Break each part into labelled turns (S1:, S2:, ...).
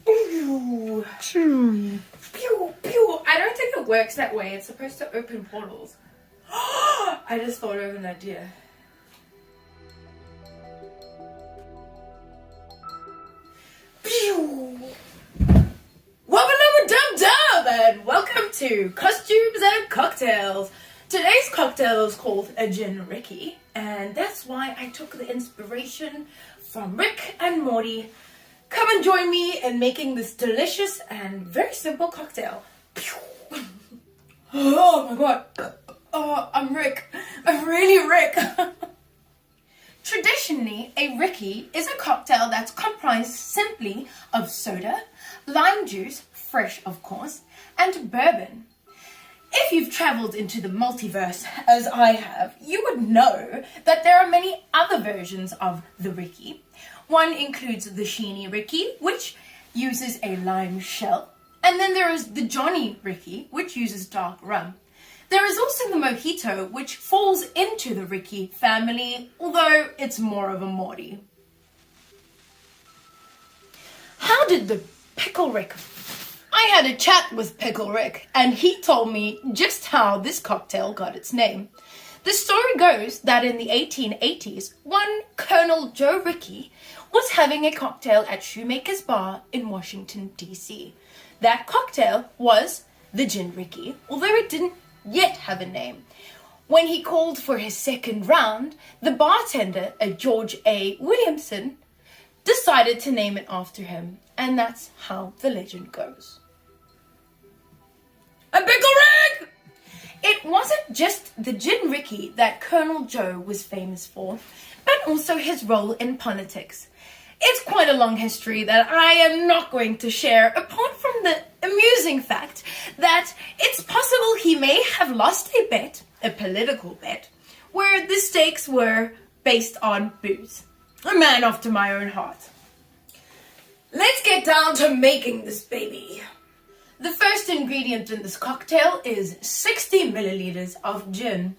S1: Pew! Pew! Pew! Pew! I don't think it works that way. It's supposed to open portals. I just thought of an idea. Pew! Wabbalubbadubdub, and welcome to Costumes and Cocktails. Today's cocktail is called a Gin Rickey, and that's why I took the inspiration from Rick and Morty. Come and join me in making this delicious and very simple cocktail. Oh my god. Oh, I'm Rick. I'm really Rick. Traditionally, a Rickey is a cocktail that's comprised simply of soda, lime juice, fresh of course, and bourbon. If you've travelled into the multiverse, as I have, you would know that there are many other versions of the Rickey. One includes the Sheeny Rickey, which uses a lime shell. And then there is the Johnny Rickey, which uses dark rum. There is also the Mojito, which falls into the Rickey family, although it's more of a Morty. How did the Pickle Rick? I had a chat with Pickle Rick, and he told me just how this cocktail got its name. The story goes that in the 1880s, one Colonel Joe Rickey was having a cocktail at Shoemaker's Bar in Washington, D.C. That cocktail was the Gin Rickey, although it didn't yet have a name. When he called for his second round, the bartender, a George A. Williamson, decided to name it after him, and that's how the legend goes. A Pickle Rick! It wasn't just the Gin Rickey that Colonel Joe was famous for, but also his role in politics. It's quite a long history that I am not going to share, apart from the amusing fact that it's possible he may have lost a bet, a political bet, where the stakes were based on booze. A man after my own heart. Let's get down to making this baby. The first ingredient in this cocktail is 60 milliliters of gin.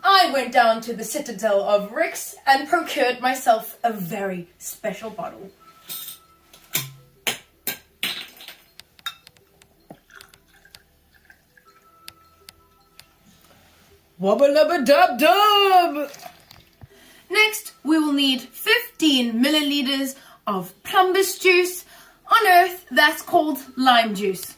S1: I went down to the Citadel of Rick's and procured myself a very special bottle. Wabbalubbadubdub! Next, we will need 15 milliliters of plumbus juice. On Earth, that's called lime juice.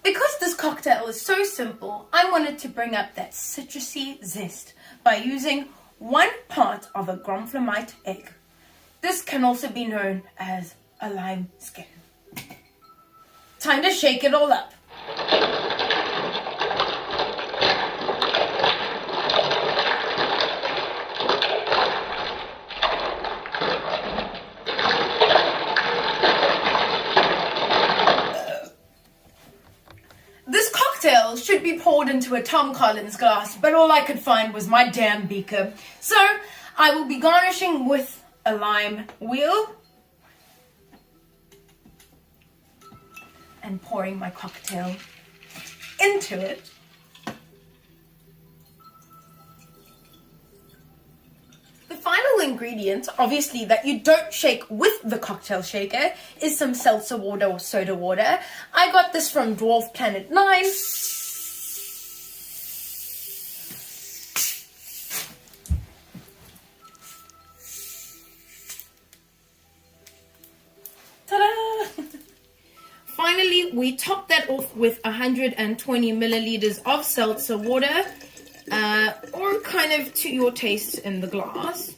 S1: Because this cocktail is so simple, I wanted to bring up that citrusy zest by using 1 part of a Gromflemite egg. This can also be known as a lime skin. Time to shake it all up. Should be poured into a Tom Collins glass, but all I could find was my damn beaker. So I will be garnishing with a lime wheel and pouring my cocktail into it. The final ingredient, obviously that you don't shake with the cocktail shaker, is some seltzer water or soda water. I got this from Dwarf Planet 9. Finally, we top that off with 120 milliliters of seltzer water, or kind of to your taste in the glass.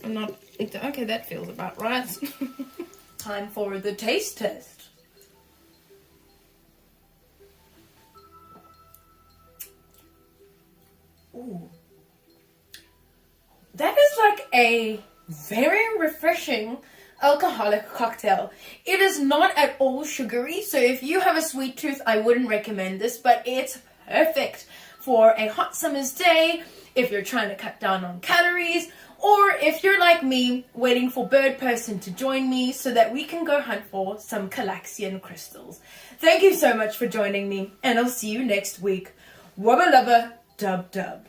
S1: Okay, that feels about right. Time for the taste test. Ooh. That is like a very refreshing alcoholic cocktail. It is not at all sugary, so if you have a sweet tooth, I wouldn't recommend this, but it's perfect for a hot summer's day, if you're trying to cut down on calories, or if you're like me, waiting for Bird Person to join me so that we can go hunt for some Calaxian crystals. Thank you so much for joining me, and I'll see you next week. Wabbalubbadubdub.